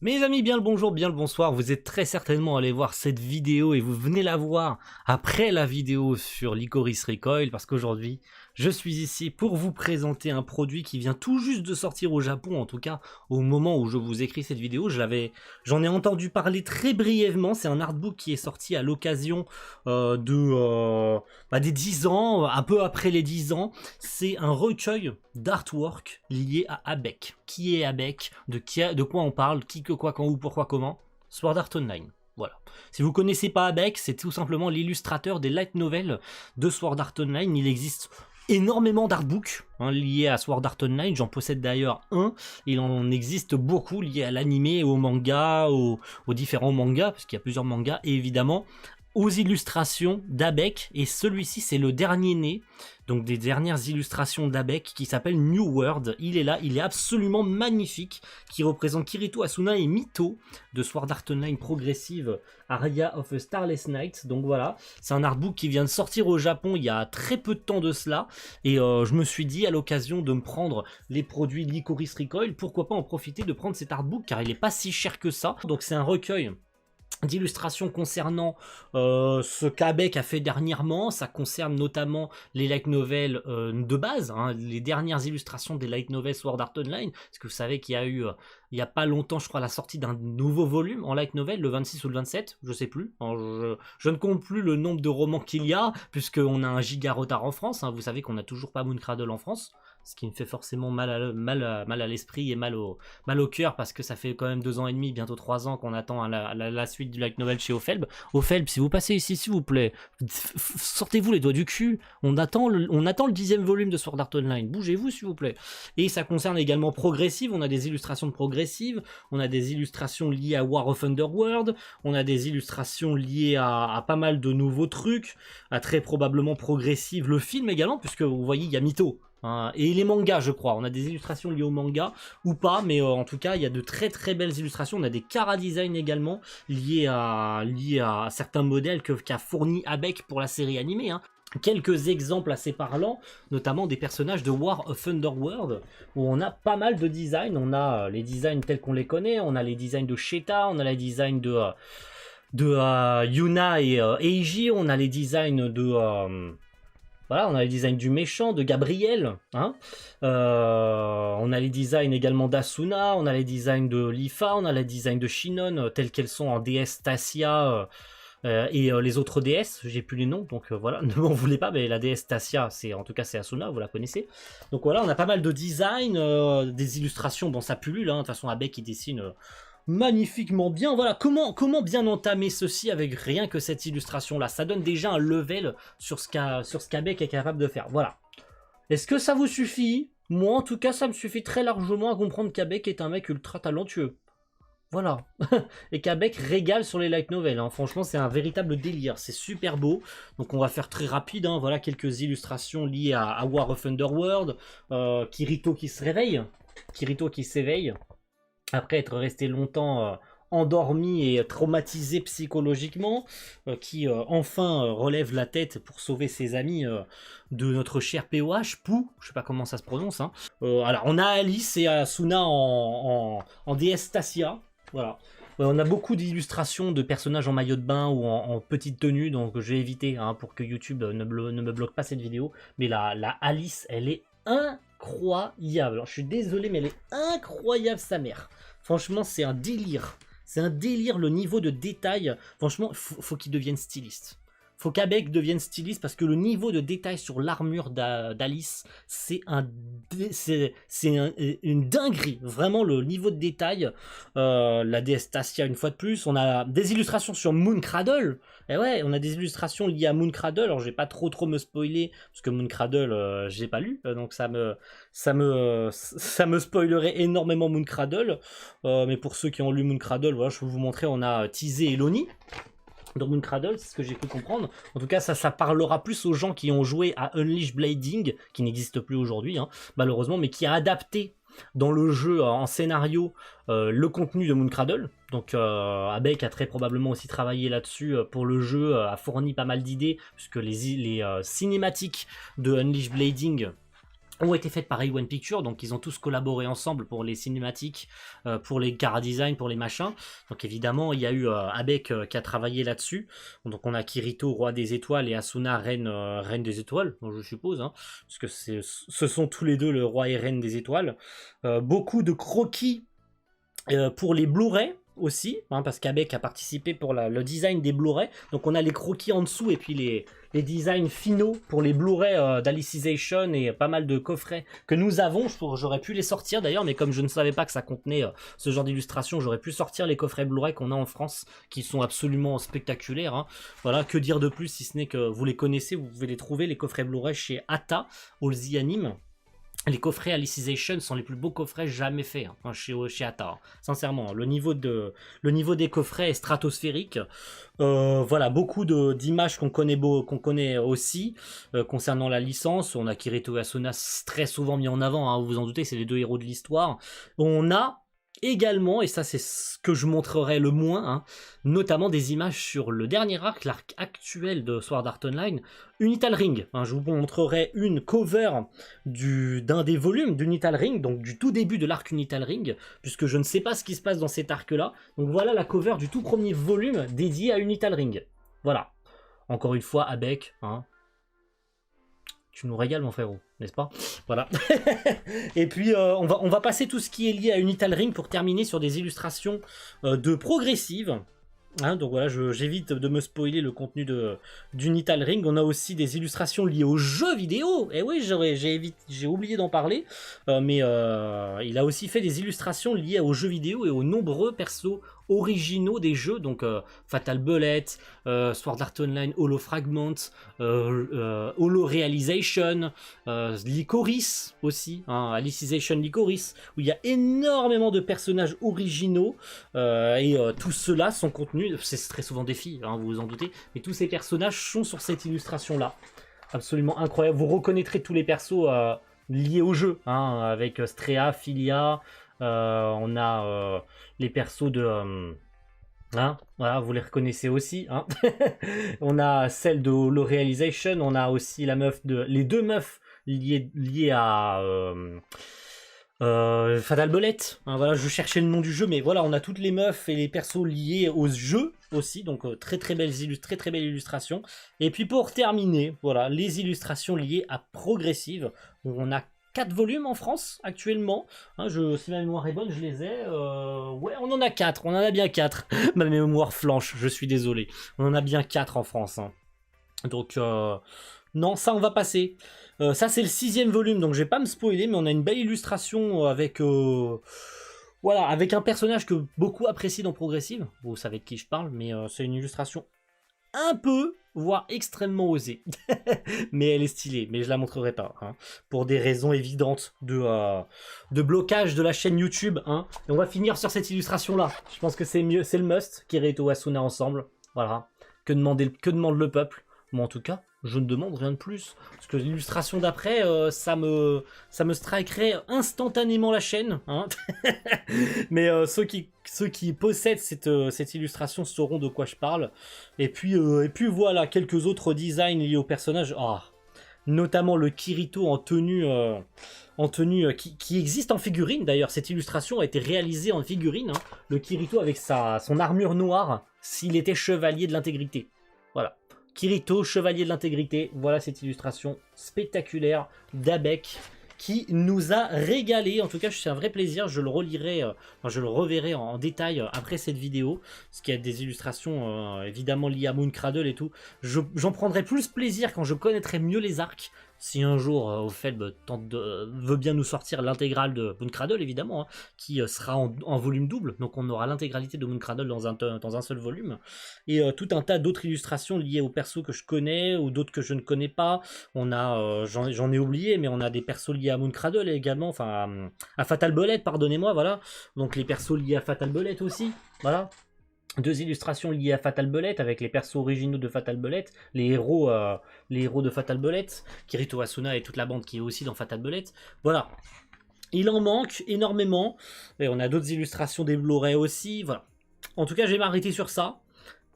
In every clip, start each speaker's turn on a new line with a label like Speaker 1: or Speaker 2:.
Speaker 1: Mes amis, bien le bonjour, bien le bonsoir, vous êtes très certainement allés voir cette vidéo et vous venez la voir après la vidéo sur Licorice Recoil parce qu'aujourd'hui je suis ici pour vous présenter un produit qui vient tout juste de sortir au Japon, en tout cas au moment où je vous écris cette vidéo, j'en ai entendu parler très brièvement. C'est un artbook qui est sorti à l'occasion des 10 ans, un peu après les 10 ans. C'est un recueil d'artwork lié à Abeck. Qui est Abeck? De quoi on parle? Qui, que, quoi, quand, où, pourquoi, comment? Sword Art Online. Voilà. Si vous connaissez pas Abeck, c'est tout simplement l'illustrateur des light novels de Sword Art Online. Il existe énormément d'artbooks liés à Sword Art Online. J'en possède d'ailleurs un. Il en existe beaucoup liés à l'anime, au manga, aux différents mangas, parce qu'il y a plusieurs mangas, et évidemment aux illustrations d'Abeck, et celui-ci c'est le dernier né, donc des dernières illustrations d'Abeck, qui s'appelle New World. Il est là, il est absolument magnifique, qui représente Kirito, Asuna et Mito de Sword Art Online Progressive Aria of a Starless Night. Donc voilà, c'est un artbook qui vient de sortir au Japon il y a très peu de temps de cela, et je me suis dit à l'occasion de me prendre les produits Licorice Recoil, pourquoi pas en profiter de prendre cet artbook, car il n'est pas si cher que ça. Donc c'est un recueil d'illustrations concernant ce qu'Abeck a fait dernièrement. Ça concerne notamment les light novels de base, les dernières illustrations des light novels Sword Art Online, parce que vous savez qu'il y a eu il n'y a pas longtemps, je crois, la sortie d'un nouveau volume en light novel, le 26 ou le 27, je sais plus. Je ne compte plus le nombre de romans qu'il y a, puisqu'on a un giga retard en France. Vous savez qu'on n'a toujours pas Mooncradle en France, ce qui me fait forcément mal à l'esprit et mal au cœur, parce que ça fait quand même 2 ans et demi, bientôt 3 ans qu'on attend la suite du light novel chez Ofelb. Ofelb, si vous passez ici, s'il vous plaît, sortez-vous les doigts du cul. On attend le 10e volume de Sword Art Online. Bougez-vous, s'il vous plaît. Et ça concerne également Progressive. On a des illustrations de Progressive, on a des illustrations liées à War of Underworld, on a des illustrations liées à pas mal de nouveaux trucs, à très probablement Progressive, le film également, puisque vous voyez, il y a Mito. Et les mangas, je crois. On a des illustrations liées aux mangas ou pas, mais en tout cas, il y a de très très belles illustrations. On a des chara design également liés à certains modèles qu'a fourni Abeck pour la série animée. Quelques exemples assez parlants, notamment des personnages de War of Underworld, où on a pas mal de designs. On a les designs tels qu'on les connaît, on a les designs de Sheta, on a les designs de Yuna et Eiji, on a les designs de... voilà, on a les designs du méchant, de Gabriel, on a les designs également d'Asuna, on a les designs de Lifa, on a les designs de Shinon, telles qu'elles sont en DS Tassia et les autres DS, j'ai plus les noms, donc voilà, ne m'en voulez pas, mais la DS Tassia, en tout cas c'est Asuna, vous la connaissez. Donc voilà, on a pas mal de designs, des illustrations, bon ça pullule, de toute façon Abeck qui dessine magnifiquement bien. Voilà, comment bien entamer ceci avec rien que cette illustration là. Ça donne déjà un level sur ce qu'Abeck est capable de faire. Voilà. Est-ce que ça vous suffit? Moi en tout cas ça me suffit très largement à comprendre qu'Abeck est un mec ultra talentueux. Voilà. Et qu'Abeck régale sur les light novels. Franchement c'est un véritable délire. C'est super beau. Donc on va faire très rapide. Voilà quelques illustrations liées à War of Underworld. Kirito qui se réveille. Kirito qui s'éveille après être resté longtemps endormi et traumatisé psychologiquement, qui enfin relève la tête pour sauver ses amis de notre cher POH, Pou, je sais pas comment ça se prononce. Alors on a Alice et Asuna en déesse Tassia, voilà. On a beaucoup d'illustrations de personnages en maillot de bain ou en petite tenue, donc je vais éviter pour que YouTube ne me bloque pas cette vidéo. Mais la Alice, elle est incroyable. Alors, je suis désolé, mais elle est incroyable, sa mère. Franchement, c'est un délire. C'est un délire, le niveau de détail. Franchement, faut qu'il devienne styliste. Faut qu'Abeck devienne styliste parce que le niveau de détail sur l'armure d'Alice, c'est une dinguerie. Vraiment, le niveau de détail. La déesse Tassia, une fois de plus. On a des illustrations sur Mooncradle. Et ouais, on a des illustrations liées à Mooncradle. Alors, je vais pas trop me spoiler parce que Mooncradle, j'ai pas lu. Donc, ça me spoilerait énormément Mooncradle. Mais pour ceux qui ont lu Mooncradle, voilà, je vais vous montrer. On a teasé Eloni dans Mooncradle, c'est ce que j'ai pu comprendre. En tout cas, ça parlera plus aux gens qui ont joué à Unleash Blading, qui n'existe plus aujourd'hui, malheureusement, mais qui a adapté dans le jeu en scénario le contenu de Mooncradle. Donc Abeck a très probablement aussi travaillé là-dessus pour le jeu, a fourni pas mal d'idées, puisque les cinématiques de Unleash Blading ont été faites par A1 Pictures, donc ils ont tous collaboré ensemble pour les cinématiques, pour les chara design, pour les machins. Donc évidemment, il y a eu Abek qui a travaillé là-dessus. Donc on a Kirito, roi des étoiles, et Asuna, reine des étoiles, je suppose, hein, parce que ce sont tous les deux le roi et reine des étoiles. Beaucoup de croquis pour les Blu-ray aussi, hein, parce qu'Abek a participé pour le design des Blu-ray. Donc on a les croquis en dessous et puis les designs finaux pour les Blu-ray d'Alicization et pas mal de coffrets que nous avons. J'aurais pu les sortir d'ailleurs, mais comme je ne savais pas que ça contenait ce genre d'illustration, j'aurais pu sortir les coffrets Blu-ray qu'on a en France, qui sont absolument spectaculaires. Hein. Voilà, que dire de plus si ce n'est que vous les connaissez, vous pouvez les trouver, les coffrets Blu-ray chez Ata, All The Anime. Les coffrets Alicization sont les plus beaux coffrets jamais faits hein, chez Ata. Hein. Sincèrement, le niveau des coffrets est stratosphérique. Voilà, beaucoup d'images qu'on connaît aussi concernant la licence. On a Kirito et Asuna très souvent mis en avant, hein, vous vous en doutez, c'est les deux héros de l'histoire. On a également, et ça c'est ce que je montrerai le moins, hein, notamment des images sur le dernier arc, l'arc actuel de Sword Art Online, Unital Ring. Hein, je vous montrerai une cover d'un des volumes d'Unital Ring, donc du tout début de l'arc Unital Ring, puisque je ne sais pas ce qui se passe dans cet arc-là. Donc voilà la cover du tout premier volume dédié à Unital Ring. Voilà. Encore une fois, Abek, hein. Tu nous régales mon frérot, n'est-ce pas? Voilà. Et puis on va passer tout ce qui est lié à Unital Ring pour terminer sur des illustrations de progressive. Hein, donc voilà, j'évite de me spoiler le contenu d'Unital Ring. On a aussi des illustrations liées aux jeux vidéo. Et oui, j'ai oublié d'en parler. Mais il a aussi fait des illustrations liées aux jeux vidéo et aux nombreux persos originaux des jeux. Donc Fatal Bullet, Sword Art Online, Holo Fragment, Holo Realization, Licorice aussi, hein, Alicization Licorice, où il y a énormément de personnages originaux et tous ceux-là sont contenus, c'est très souvent des filles, hein, vous vous en doutez, mais tous ces personnages sont sur cette illustration-là. Absolument incroyable, vous reconnaîtrez tous les persos liés au jeu, hein, avec Strea, Filia, on a les persos de... hein, voilà, vous les reconnaissez aussi. Hein. On a celle de Holo Realization, on a aussi les deux meufs liées à Fatal Bullet. Hein, voilà, je cherchais le nom du jeu, mais voilà, on a toutes les meufs et les persos liés au jeu aussi, donc très belle illustration. Et puis pour terminer, voilà, les illustrations liées à Progressive, où on a 4 volumes en France actuellement. Hein, si ma mémoire est bonne, je les ai. Ouais, on en a 4. On en a bien 4. Ma mémoire flanche, je suis désolé. On en a bien 4 en France. Hein. Donc, non, ça, on va passer. Ça, c'est le 6e volume, donc je vais pas me spoiler, mais on a une belle illustration avec... voilà, avec un personnage que beaucoup apprécient dans Progressive. Vous savez de qui je parle, mais c'est une illustration un peu, voire extrêmement osée. Mais elle est stylée, mais je la montrerai pas. Hein, pour des raisons évidentes de blocage de la chaîne YouTube. Hein. Et on va finir sur cette illustration-là. Je pense que c'est mieux, c'est le must, Kirito et Asuna ensemble. Voilà. Que demande le peuple? Moi en tout cas, je ne demande rien de plus. Parce que l'illustration d'après, ça me strikerait instantanément la chaîne. Hein. Mais ceux qui possèdent cette illustration sauront de quoi je parle. Et puis voilà, quelques autres designs liés au personnage. Oh, notamment le Kirito en tenue qui existe en figurine. D'ailleurs, cette illustration a été réalisée en figurine. Hein. Le Kirito avec son armure noire, s'il était chevalier de l'intégrité. Voilà. Kirito, chevalier de l'intégrité, voilà cette illustration spectaculaire d'Abek qui nous a régalé. En tout cas, c'est un vrai plaisir. Je le relirai, je le reverrai en détail après cette vidéo. Parce qu'il y a des illustrations évidemment liées à Mooncradle et tout. J'en prendrai plus plaisir quand je connaîtrai mieux les arcs. Si un jour Ophel veut bien nous sortir l'intégrale de Mooncradle, évidemment, hein, qui sera en volume double, donc on aura l'intégralité de Mooncradle dans un seul volume, et tout un tas d'autres illustrations liées aux persos que je connais, ou d'autres que je ne connais pas. On a, j'en ai oublié, mais on a des persos liés à Mooncradle également, enfin à Fatal Bullet, pardonnez-moi, voilà, donc les persos liés à Fatal Bullet aussi, voilà. 2 illustrations liées à Fatal Bullet avec les persos originaux de Fatal Bullet, les héros de Fatal Bullet, Kirito Asuna et toute la bande qui est aussi dans Fatal Bullet. Voilà. Il en manque énormément. Et on a d'autres illustrations des Blu-ray aussi. Voilà. En tout cas, je vais m'arrêter sur ça.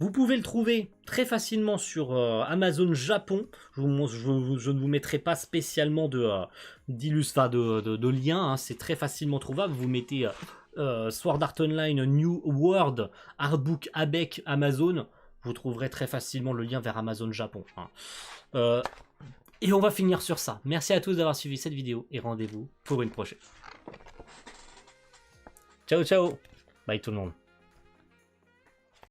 Speaker 2: Vous pouvez le trouver très facilement sur Amazon Japon. Je ne vous mettrai pas spécialement de lien, hein. C'est très facilement trouvable. Vous mettez Sword Art Online New World Artbook Avec Amazon. Vous trouverez très facilement le lien vers Amazon Japon, hein. Et on va finir sur ça. Merci à tous d'avoir suivi cette vidéo et rendez-vous pour une prochaine. Ciao ciao. Bye tout le monde.